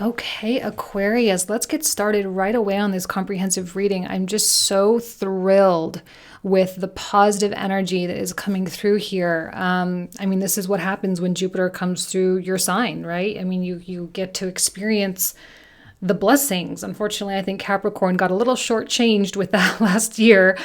Okay, Aquarius, let's get started right away on this comprehensive reading. I'm just so thrilled with the positive energy that is coming through here. I mean, this is what happens when Jupiter comes through your sign, right? I mean, you get to experience the blessings. Unfortunately, I think Capricorn got a little shortchanged with that last year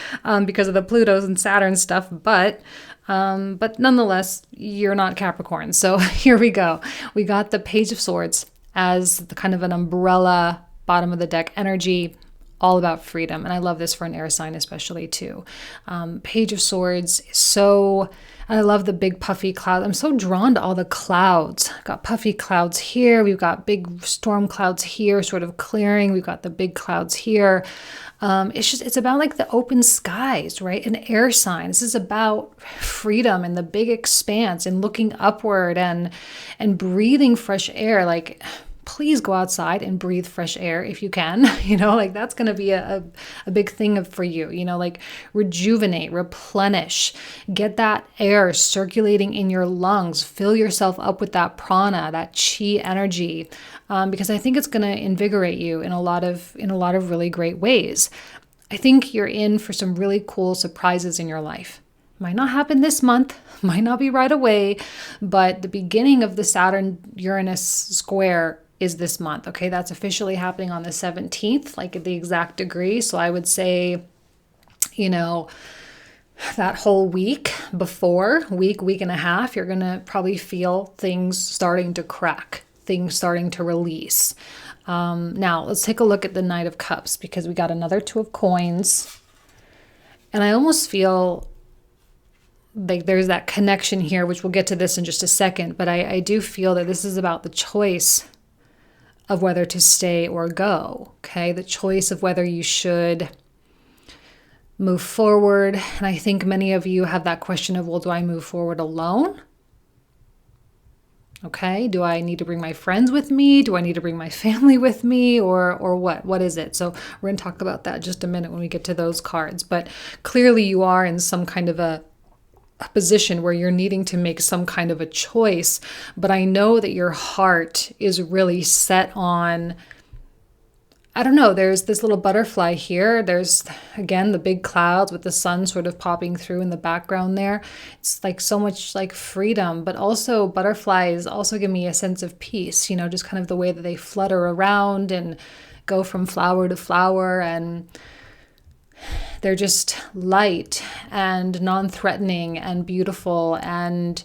because of the Pluto's and Saturn stuff, but nonetheless, you're not Capricorn. So here we go. We got the Page of Swords as the kind of an umbrella bottom of the deck energy, all about freedom. And I love this for an air sign, especially too. Page of Swords is so, and I love the big puffy cloud. I'm so drawn to all the clouds. Got puffy clouds here. We've got big storm clouds here, sort of clearing. We've got the big clouds here. It's about like the open skies, right? An air sign. This is about freedom and the big expanse and looking upward and breathing fresh air. Like, please go outside and breathe fresh air if you can. Like that's going to be a big thing for you, like rejuvenate, replenish, get that air circulating in your lungs, fill yourself up with that prana, that chi energy, because I think it's going to invigorate you in a lot of really great ways. I think you're in for some really cool surprises in your life. Might not happen this month, might not be right away, but the beginning of the Saturn-Uranus square is this month. Okay, that's officially happening on the 17th, like at the exact degree. So I would say, that whole week before, week and a half, you're going to probably feel things starting to crack, things starting to release. Now, let's take a look at the Knight of Cups, because we got another Two of Coins. And I almost feel like there's that connection here, which we'll get to this in just a second. But I do feel that this is about the choice of whether to stay or go, okay? The choice of whether you should move forward. And I think many of you have that question of, well, do I move forward alone? Okay, do I need to bring my friends with me? Do I need to bring my family with me? Or what? What is it? So we're going to talk about that in just a minute when we get to those cards. But clearly you are in some kind of a position where you're needing to make some kind of a choice, but I know that your heart is really set on, I don't know, there's this little butterfly here. There's, again, the big clouds with the sun sort of popping through in the background there. It's like so much like freedom, but also butterflies also give me a sense of peace, just kind of the way that they flutter around and go from flower to flower, and they're just light and non-threatening and beautiful and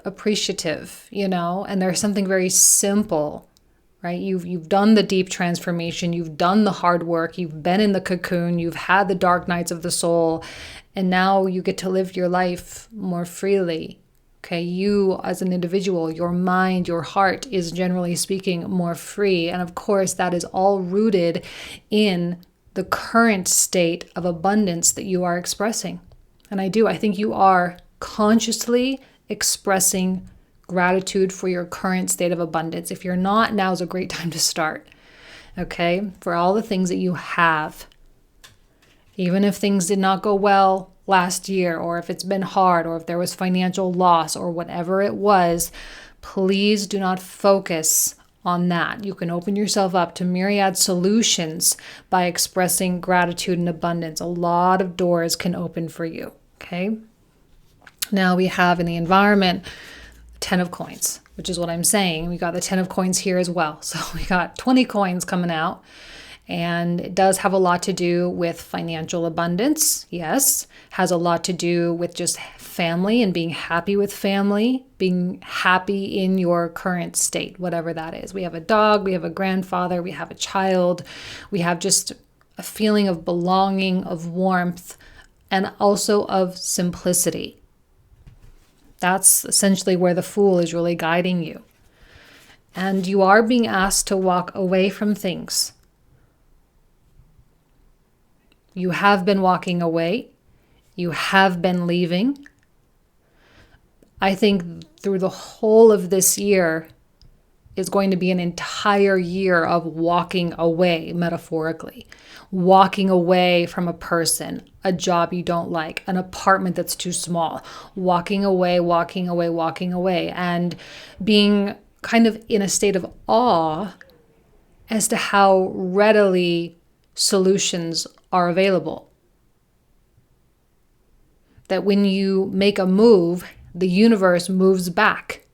appreciative, and there's something very simple, right? You've done the deep transformation, you've done the hard work, you've been in the cocoon, you've had the dark nights of the soul, and now you get to live your life more freely. Okay, you as an individual, your mind, your heart is generally speaking more free. And of course, that is all rooted in the current state of abundance that you are expressing. And I think you are consciously expressing gratitude for your current state of abundance. If you're not, now is a great time to start. Okay, for all the things that you have. Even if things did not go well last year, or if it's been hard, or if there was financial loss, or whatever it was, please do not focus on that. You can open yourself up to myriad solutions by expressing gratitude and abundance. A lot of doors can open for you, okay? Now we have in the environment, 10 of coins, which is what I'm saying. We got the 10 of coins here as well. So we got 20 coins coming out. And it does have a lot to do with financial abundance, yes. Has a lot to do with just family and being happy with family, being happy in your current state, whatever that is. We have a dog, we have a grandfather, we have a child, we have just a feeling of belonging, of warmth, and also of simplicity. That's essentially where the Fool is really guiding you. And you are being asked to walk away from things. You have been walking away. You have been leaving. I think through the whole of this year is going to be an entire year of walking away, metaphorically. Walking away from a person, a job you don't like, an apartment that's too small. Walking away, and being kind of in a state of awe as to how readily solutions are available. That when you make a move, the universe moves back,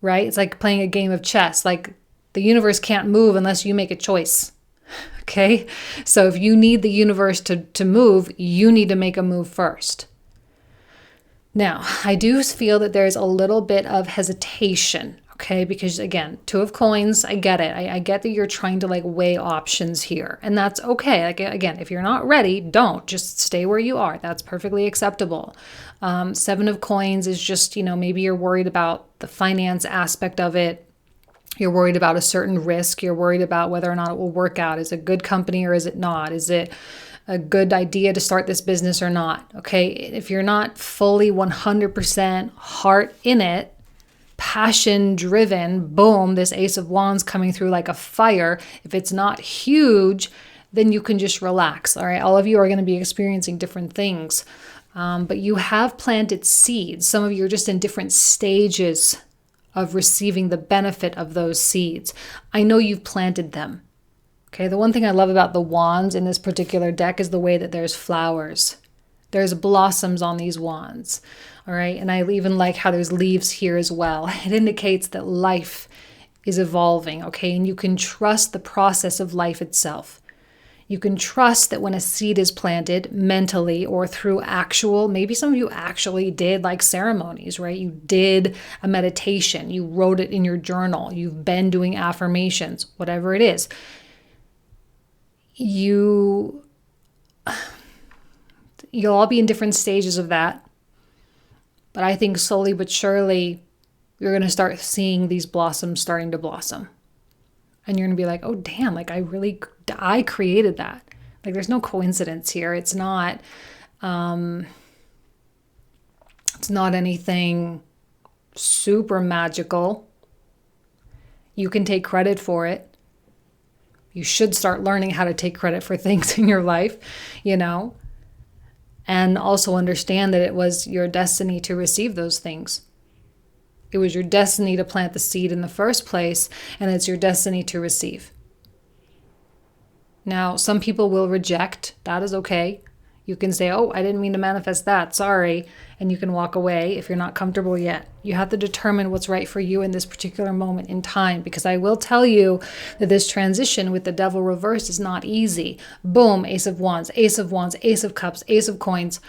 right? It's like playing a game of chess. Like the universe can't move unless you make a choice, okay? So if you need the universe to move, you need to make a move first. Now, I do feel that there's a little bit of hesitation, okay? Because again, Two of Coins, I get it. I get that you're trying to like weigh options here, and that's okay. Like again, if you're not ready, don't. Just stay where you are. That's perfectly acceptable. Seven of Coins is just, maybe you're worried about the finance aspect of it. You're worried about a certain risk. You're worried about whether or not it will work out. Is it a good company or is it not? Is it a good idea to start this business or not? Okay, if you're not fully 100% heart in it, passion driven, boom, this Ace of Wands coming through like a fire. If it's not huge, then you can just relax. All right, all of you are going to be experiencing different things, but you have planted seeds. Some of you are just in different stages of receiving the benefit of those seeds. I know you've planted them. Okay, the one thing I love about the wands in this particular deck is the way that there's flowers. There's blossoms on these wands. All right, and I even like how there's leaves here as well. It indicates that life is evolving, okay? And you can trust the process of life itself. You can trust that when a seed is planted mentally or through maybe some of you actually did like ceremonies, right? You did a meditation, you wrote it in your journal, you've been doing affirmations, whatever it is. You'll all be in different stages of that. But I think slowly but surely, you're going to start seeing these blossoms starting to blossom. And you're going to be like, oh, damn, like I created that. Like there's no coincidence here. It's not anything super magical. You can take credit for it. You should start learning how to take credit for things in your life, and also understand that it was your destiny to receive those things. It was your destiny to plant the seed in the first place, and it's your destiny to receive. Now, some people will reject. That is okay. You can say, oh, I didn't mean to manifest that. Sorry. And you can walk away if you're not comfortable yet. You have to determine what's right for you in this particular moment in time, because I will tell you that this transition with the devil reversed is not easy. Boom, Ace of Wands, Ace of Wands, Ace of Cups, Ace of Coins.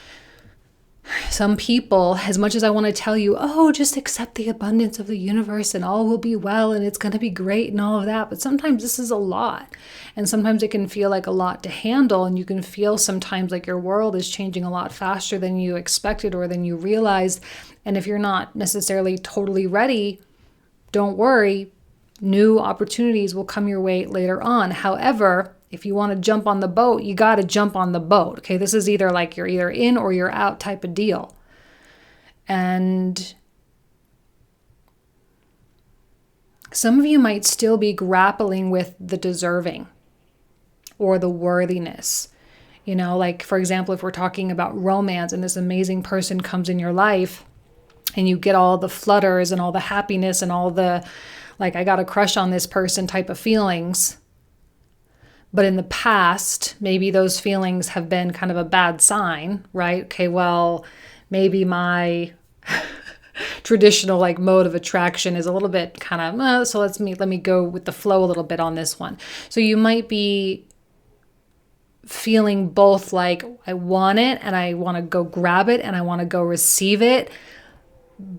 Some people, as much as I want to tell you, oh, just accept the abundance of the universe and all will be well and it's going to be great and all of that. But sometimes this is a lot. And sometimes it can feel like a lot to handle. And you can feel sometimes like your world is changing a lot faster than you expected or than you realized. And if you're not necessarily totally ready, don't worry. New opportunities will come your way later on. However, if you want to jump on the boat, you got to jump on the boat. Okay, this is either like you're either in or you're out type of deal. And some of you might still be grappling with the deserving or the worthiness. Like for example, if we're talking about romance and this amazing person comes in your life and you get all the flutters and all the happiness and all the, like, I got a crush on this person type of feelings. But in the past, maybe those feelings have been kind of a bad sign, right? Okay, well, maybe my traditional like mode of attraction is a little bit kind of, so let me go with the flow a little bit on this one. So you might be feeling both like I want it and I want to go grab it and I want to go receive it.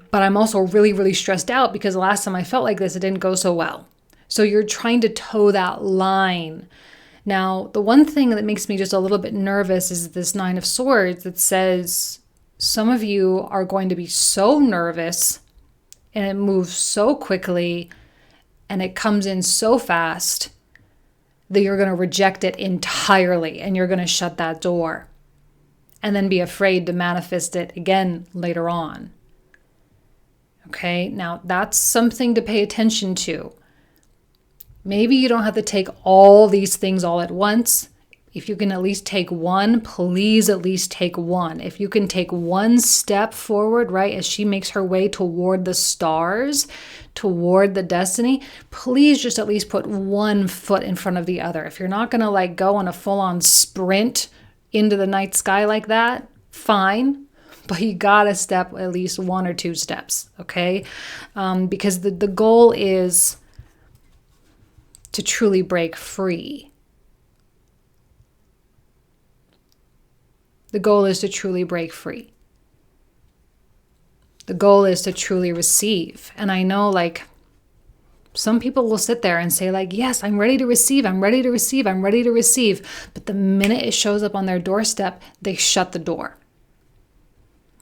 But I'm also really, really stressed out because the last time I felt like this, it didn't go so well. So you're trying to toe that line. Now, the one thing that makes me just a little bit nervous is this Nine of Swords that says some of you are going to be so nervous and it moves so quickly and it comes in so fast that you're going to reject it entirely and you're going to shut that door and then be afraid to manifest it again later on. Okay, now that's something to pay attention to. Maybe you don't have to take all these things all at once. If you can at least take one, please at least take one. If you can take one step forward, right, as she makes her way toward the stars, toward the destiny, please just at least put one foot in front of the other. If you're not going to like go on a full-on sprint into the night sky like that, fine. But you got to step at least 1 or 2 steps, okay? Because the goal is to truly break free. The goal is to truly break free. The goal is to truly receive. And I know like some people will sit there and say like, yes, I'm ready to receive. I'm ready to receive. I'm ready to receive. But the minute it shows up on their doorstep, they shut the door.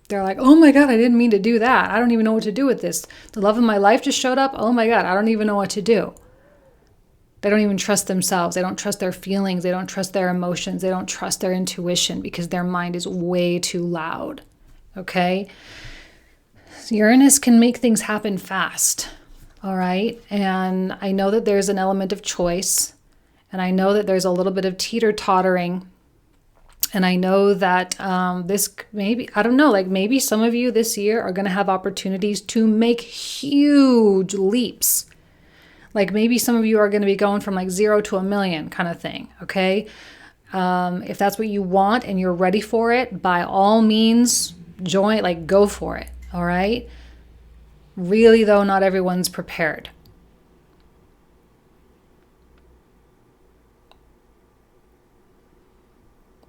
They're like, oh my God, I didn't mean to do that. I don't even know what to do with this. The love of my life just showed up. Oh my God, I don't even know what to do. They don't even trust themselves. They don't trust their feelings. They don't trust their emotions. They don't trust their intuition because their mind is way too loud. Okay? So Uranus can make things happen fast. All right? And I know that there's an element of choice. And I know that there's a little bit of teeter-tottering. And I know that this maybe, I don't know, like maybe some of you this year are going to have opportunities to make huge leaps. Like maybe some of you are going to be going from like 0 to 1 million kind of thing, okay? If that's what you want and you're ready for it, by all means, join, like go for it, all right? Really though, not everyone's prepared.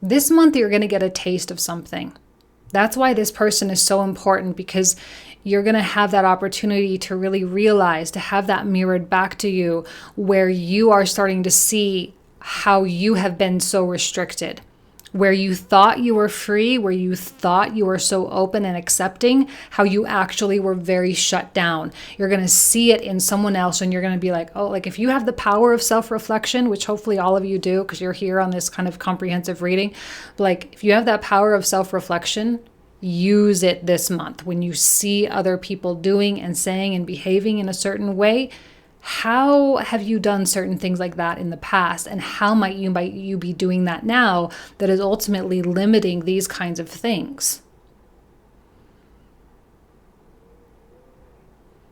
This month you're going to get a taste of something. That's why this person is so important, because you're going to have that opportunity to really realize, to have that mirrored back to you, where you are starting to see how you have been so restricted, where you thought you were free, where you thought you were so open and accepting, how you actually were very shut down. You're going to see it in someone else and you're going to be like, oh, like if you have the power of self-reflection, which hopefully all of you do because you're here on this kind of comprehensive reading, like if you have that power of self-reflection, use it this month. When you see other people doing and saying and behaving in a certain way, how have you done certain things like that in the past? And how might you be doing that now that is ultimately limiting these kinds of things?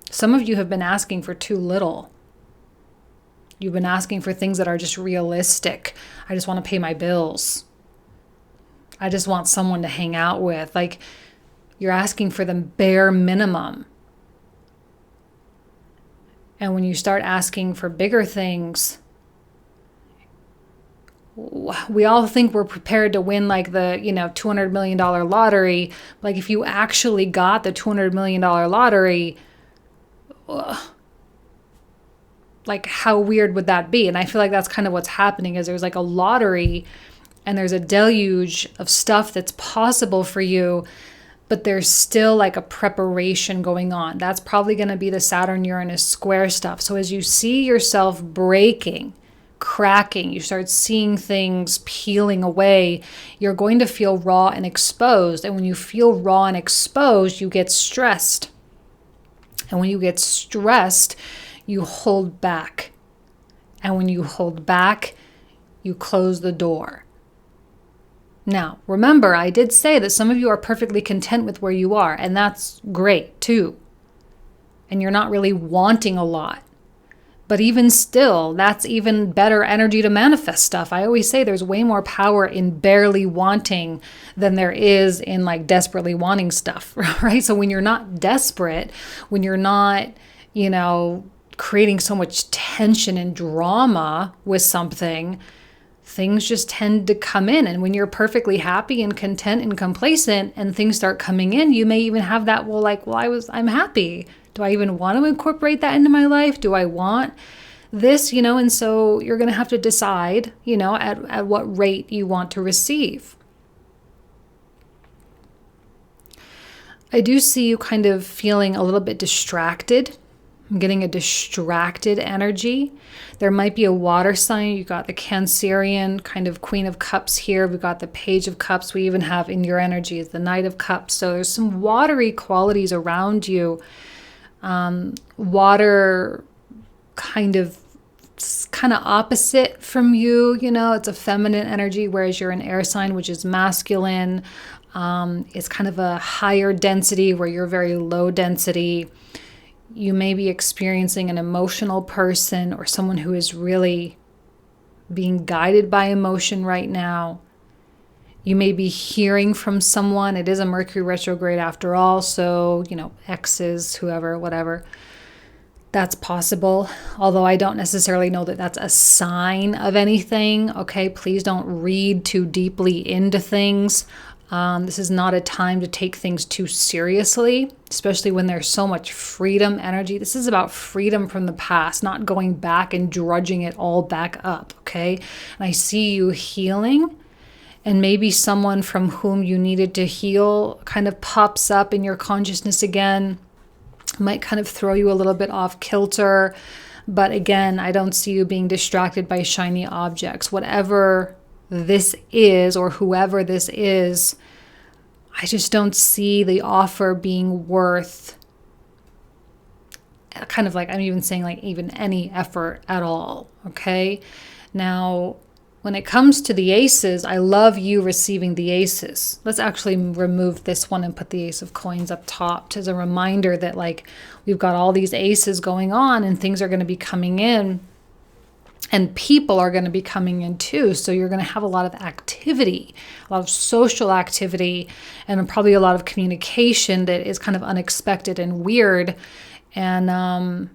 Some of you have been asking for too little. You've been asking for things that are just realistic. I just want to pay my bills. I just want someone to hang out with. Like, you're asking for the bare minimum. And when you start asking for bigger things, we all think we're prepared to win like the, $200 million lottery. Like if you actually got the $200 million lottery, like how weird would that be? And I feel like that's kind of what's happening, is there's like a lottery and there's a deluge of stuff that's possible for you, but there's still like a preparation going on. That's probably going to be the Saturn-Uranus square stuff. So as you see yourself breaking, cracking, you start seeing things peeling away, you're going to feel raw and exposed. And when you feel raw and exposed, you get stressed. And when you get stressed, you hold back. And when you hold back, you close the door. Now, remember, I did say that some of you are perfectly content with where you are, and that's great too. And you're not really wanting a lot. But even still, that's even better energy to manifest stuff. I always say there's way more power in barely wanting than there is in like desperately wanting stuff, right? So when you're not desperate, when you're not, creating so much tension and drama with something, things just tend to come in. And when you're perfectly happy and content and complacent and things start coming in, you may even have that, I'm happy. Do I even want to incorporate that into my life? Do I want this, and so you're going to have to decide, at what rate you want to receive. I do see you kind of feeling a little bit distracted. I'm getting a distracted energy. There might be a water sign. You got the Cancerian kind of Queen of Cups here. We've got the Page of Cups. We even have in your energy is the Knight of Cups. So there's some watery qualities around you. Water kind of it's kind of opposite from you, it's a feminine energy, whereas you're an air sign, which is masculine. It's kind of a higher density where you're very low density. You may be experiencing an emotional person or someone who is really being guided by emotion right now. You may be hearing from someone. It is a Mercury retrograde after all, so, exes, whoever, whatever. That's possible, although I don't necessarily know that that's a sign of anything. Okay, please don't read too deeply into things. This is not a time to take things too seriously, especially when there's so much freedom energy. This is about freedom from the past, not going back and drudging it all back up, okay? And I see you healing, and maybe someone from whom you needed to heal kind of pops up in your consciousness again. Might kind of throw you a little bit off kilter. But again, I don't see you being distracted by shiny objects. Whatever this is, or whoever this is, I just don't see the offer being worth kind of like, I'm even saying like even any effort at all. Okay. Now, when it comes to the aces, I love you receiving the aces. Let's actually remove this one and put the ace of coins up top as a reminder that like we've got all these aces going on and things are going to be coming in and people are going to be coming in too. So you're going to have a lot of activity, a lot of social activity, and probably a lot of communication that is kind of unexpected and weird. And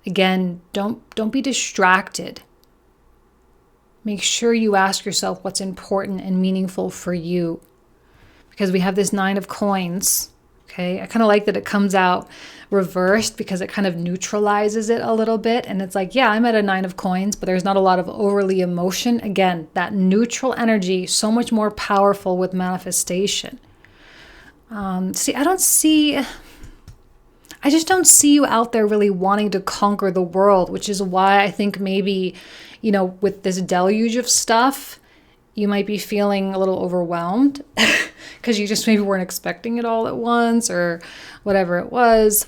again, don't be distracted. Make sure you ask yourself what's important and meaningful for you. Because we have this 9 of coins, okay? I kind of like that it comes out reversed because it kind of neutralizes it a little bit. And it's like, yeah, I'm at a 9 of coins, but there's not a lot of overly emotion. Again, that neutral energy, so much more powerful with manifestation. I just don't see you out there really wanting to conquer the world, which is why I think maybe, with this deluge of stuff, you might be feeling a little overwhelmed because you just maybe weren't expecting it all at once or whatever it was.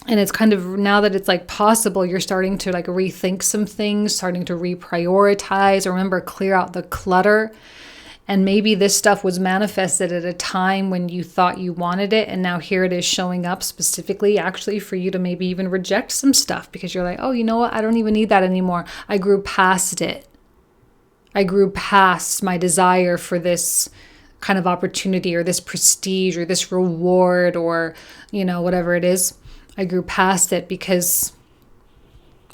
And it's kind of, now that it's like possible, you're starting to like rethink some things, starting to reprioritize. Remember, clear out the clutter. And maybe this stuff was manifested at a time when you thought you wanted it. And now here it is showing up specifically actually for you to maybe even reject some stuff because you're like, oh, you know what? I don't even need that anymore. I grew past it. I grew past my desire for this kind of opportunity or this prestige or this reward or, whatever it is. I grew past it because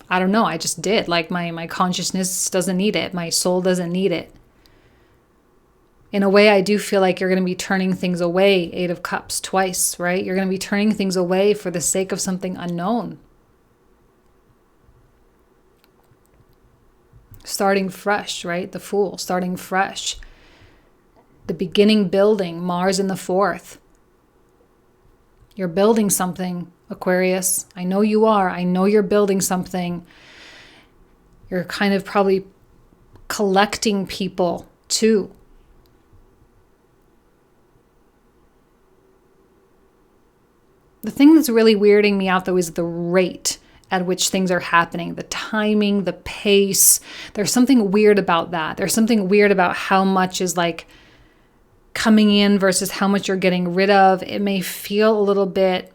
I don't know. I just did. Like my consciousness doesn't need it. My soul doesn't need it. In a way, I do feel like you're going to be turning things away, 8 of Cups twice, right? You're going to be turning things away for the sake of something unknown. Starting fresh, right? The Fool, starting fresh. The beginning building, Mars in the 4th. You're building something, Aquarius. I know you are. I know you're building something. You're kind of probably collecting people too. The thing that's really weirding me out, though, is the rate at which things are happening, the timing, the pace. There's something weird about that. There's something weird about how much is like coming in versus how much you're getting rid of. It may feel a little bit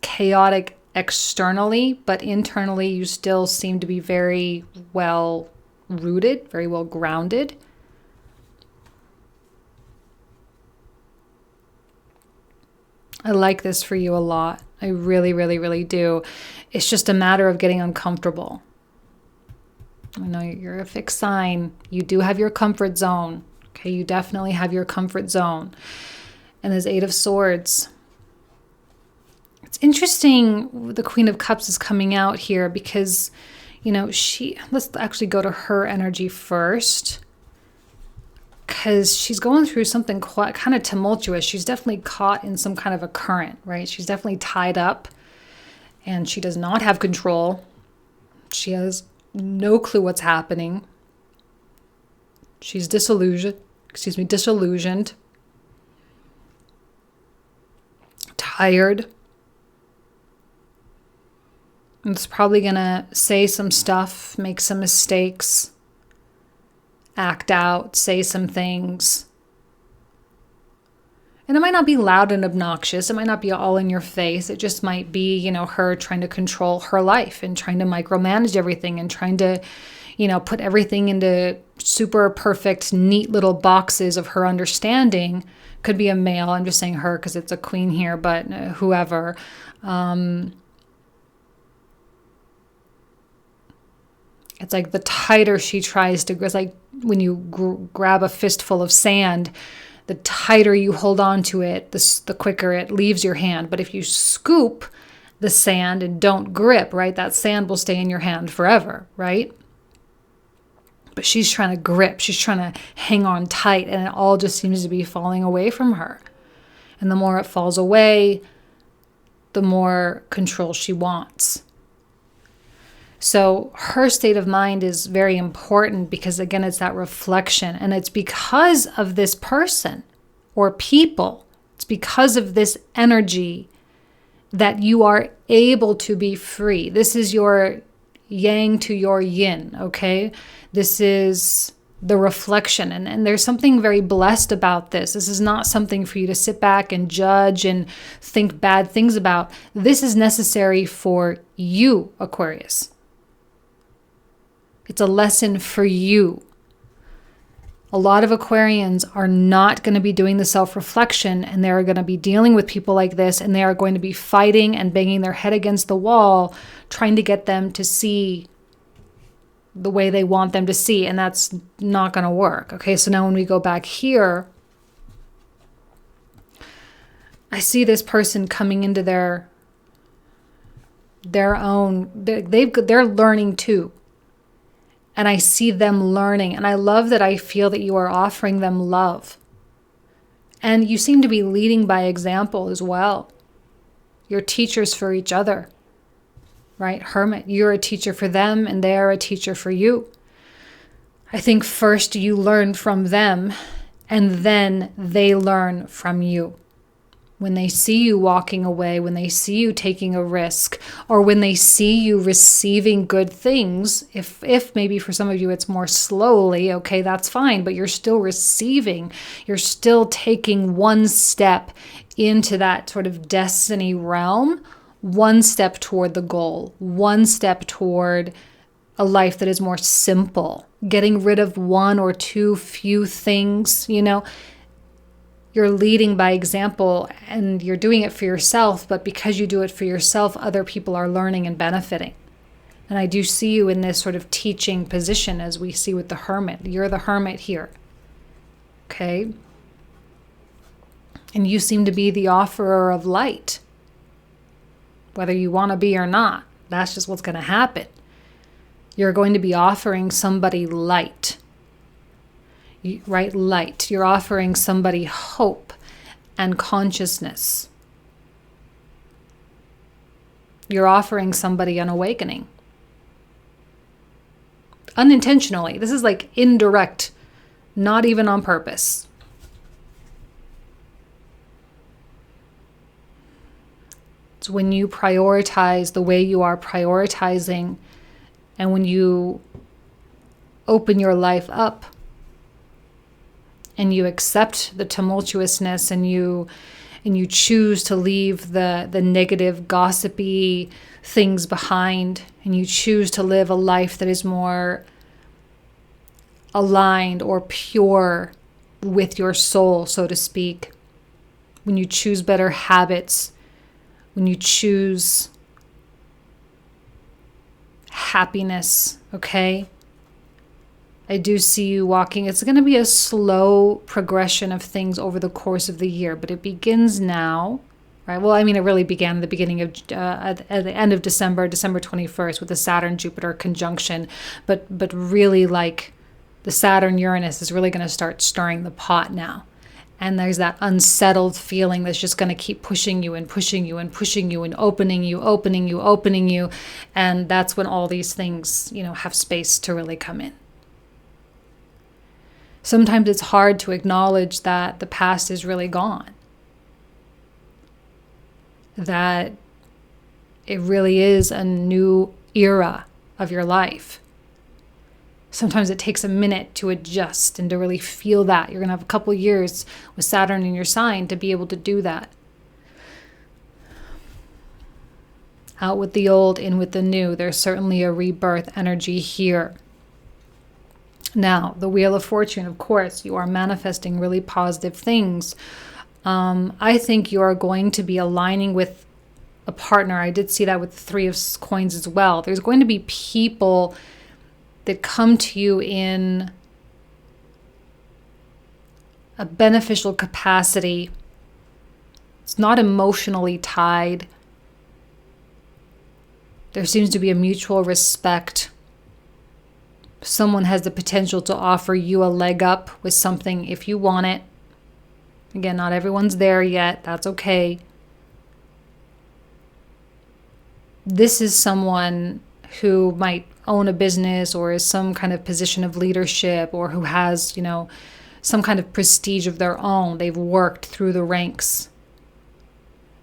chaotic externally, but internally you still seem to be very well rooted, very well grounded. I like this for you a lot. I really, really, really do. It's just a matter of getting uncomfortable. I know you're a fixed sign. You do have your comfort zone. Okay, you definitely have your comfort zone. And there's 8 of Swords. It's interesting the Queen of Cups is coming out here because, let's actually go to her energy first. Because she's going through something quite kind of tumultuous. She's definitely caught in some kind of a current, right? She's definitely tied up and she does not have control. She has no clue what's happening. She's disillusioned, tired. It's probably going to say some stuff, make some mistakes, act out, say some things. And it might not be loud and obnoxious. It might not be all in your face. It just might be, her trying to control her life and trying to micromanage everything and trying to, put everything into super perfect, neat little boxes of her understanding. Could be a male. I'm just saying her because it's a queen here, but whoever. It's like the tighter she tries to, it's like when you grab a fistful of sand, the tighter you hold on to it, the quicker it leaves your hand. But if you scoop the sand and don't grip, right, that sand will stay in your hand forever, right? But she's trying to grip. She's trying to hang on tight, and it all just seems to be falling away from her. And the more it falls away, the more control she wants. So her state of mind is very important because, again, it's that reflection. And it's because of this person or people, it's because of this energy that you are able to be free. This is your yang to your yin, okay? This is the reflection. And there's something very blessed about this. This is not something for you to sit back and judge and think bad things about. This is necessary for you, Aquarius. It's a lesson for you. A lot of Aquarians are not going to be doing the self-reflection, and they're going to be dealing with people like this, and they are going to be fighting and banging their head against the wall, trying to get them to see the way they want them to see, and that's not going to work. Okay, so now when we go back here, I see this person coming into their own, they're learning too. And I see them learning. And I love that I feel that you are offering them love. And you seem to be leading by example as well. You're teachers for each other, right? Hermit, you're a teacher for them and they are a teacher for you. I think first you learn from them and then they learn from you. When they see you walking away, when they see you taking a risk, or when they see you receiving good things, if maybe for some of you it's more slowly, okay, that's fine, but you're still receiving, you're still taking one step into that sort of destiny realm, one step toward the goal, one step toward a life that is more simple, getting rid of one or two few things, You're leading by example and you're doing it for yourself, but because you do it for yourself, other people are learning and benefiting. And I do see you in this sort of teaching position as we see with the hermit. You're the hermit here. Okay? And you seem to be the offerer of light. Whether you want to be or not, that's just what's going to happen. You're going to be offering somebody light. Right? Light. You're offering somebody hope and consciousness. You're offering somebody an awakening. Unintentionally. This is like indirect, not even on purpose. It's when you prioritize the way you are prioritizing, and when you open your life up and you accept the tumultuousness and you choose to leave the negative, gossipy things behind, and you choose to live a life that is more aligned or pure with your soul, so to speak. When you choose better habits, when you choose happiness, okay? I do see you walking. It's going to be a slow progression of things over the course of the year, but it begins now, right? Well, I mean, it really began at the beginning of, at the end of December 21st with the Saturn-Jupiter conjunction, but really like the Saturn-Uranus is really going to start stirring the pot now. And there's that unsettled feeling that's just going to keep pushing you and pushing you and pushing you and opening you. And that's when all these things, have space to really come in. Sometimes it's hard to acknowledge that the past is really gone. That it really is a new era of your life. Sometimes it takes a minute to adjust and to really feel that. You're going to have a couple years with Saturn in your sign to be able to do that. Out with the old, in with the new. There's certainly a rebirth energy here. Now, the Wheel of Fortune, of course, you are manifesting really positive things. I think you are going to be aligning with a partner. I did see that with the Three of Coins as well. There's going to be people that come to you in a beneficial capacity. It's not emotionally tied. There seems to be a mutual respect. Someone has the potential to offer you a leg up with something if you want it. Again, not everyone's there yet. That's okay. This is someone who might own a business or is some kind of position of leadership, or who has, some kind of prestige of their own. They've worked through the ranks.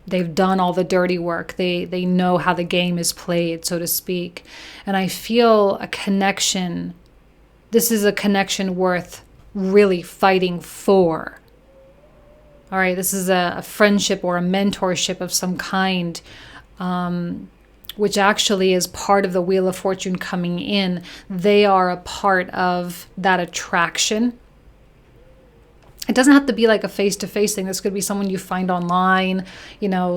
They've done all the dirty work. They know how the game is played, so to speak. And I feel a connection. This is a connection worth really fighting for. All right, this is a friendship or a mentorship of some kind, which actually is part of the Wheel of Fortune coming in. They are a part of that attraction. It doesn't have to be like a face-to-face thing. This could be someone you find online,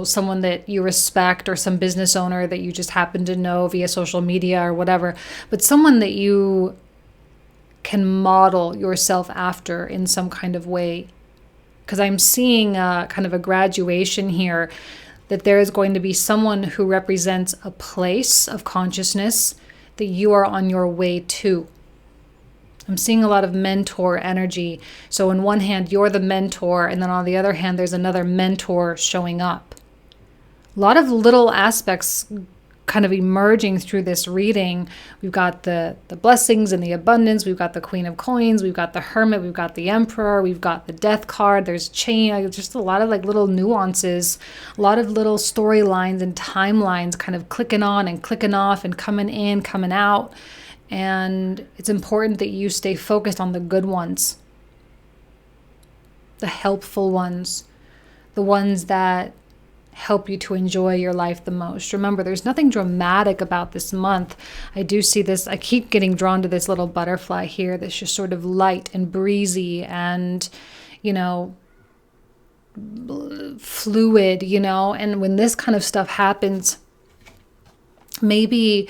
someone that you respect, or some business owner that you just happen to know via social media or whatever. But someone that you can model yourself after in some kind of way. Because I'm seeing kind of a graduation here, that there is going to be someone who represents a place of consciousness that you are on your way to. I'm seeing a lot of mentor energy. So on one hand, you're the mentor, and then on the other hand, there's another mentor showing up. A lot of little aspects kind of emerging through this reading. We've got the blessings and the abundance. We've got the Queen of Coins. We've got the Hermit. We've got the Emperor. We've got the Death card. There's just a lot of little nuances, a lot of little storylines and timelines kind of clicking on and clicking off and coming in, coming out. And it's important that you stay focused on the good ones, the helpful ones, the ones that help you to enjoy your life the most. Remember, there's nothing dramatic about this month. I do see this. I keep getting drawn to this little butterfly here that's just sort of light and breezy and, fluid, and when this kind of stuff happens, maybe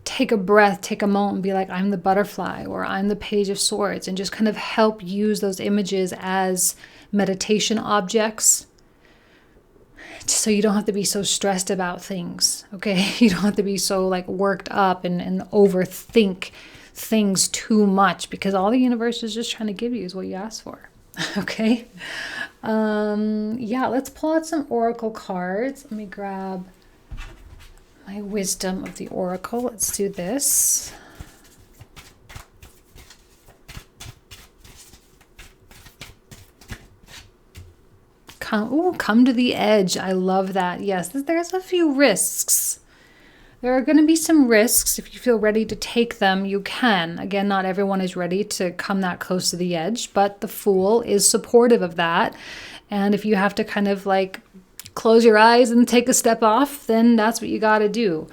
take a breath, take a moment and be like, I'm the butterfly, or I'm the Page of Swords, and just kind of help use those images as meditation objects. So you don't have to be so stressed about things, okay? You don't have to be so worked up and overthink things too much, because all the universe is just trying to give you is what you asked for, okay? Let's pull out some oracle cards. Let me grab my wisdom of the oracle. Let's do this. Come to the edge. I love that. Yes, there's a few risks. There are going to be some risks. If you feel ready to take them, you can. Again, not everyone is ready to come that close to the edge, but the Fool is supportive of that. And if you have to kind of close your eyes and take a step off, then that's what you got to do.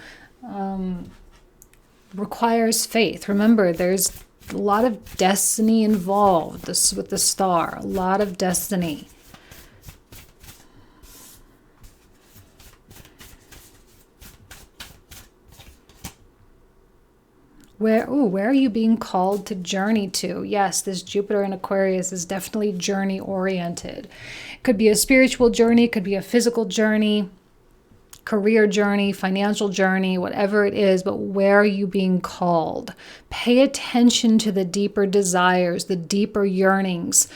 Requires faith. Remember, there's a lot of destiny involved with the Star. A lot of destiny. Where are you being called to journey to? Yes, this Jupiter in Aquarius is definitely journey oriented. It could be a spiritual journey, it could be a physical journey, career journey, financial journey, whatever it is, but where are you being called? Pay attention to the deeper desires, the deeper yearnings,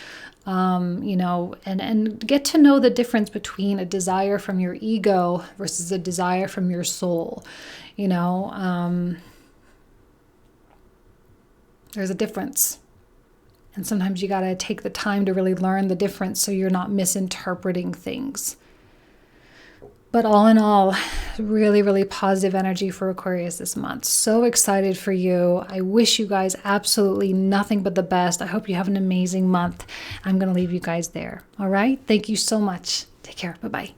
and get to know the difference between a desire from your ego versus a desire from your soul. There's a difference. And sometimes you got to take the time to really learn the difference so you're not misinterpreting things. But all in all, really, really positive energy for Aquarius this month. So excited for you. I wish you guys absolutely nothing but the best. I hope you have an amazing month. I'm going to leave you guys there. All right. Thank you so much. Take care. Bye-bye.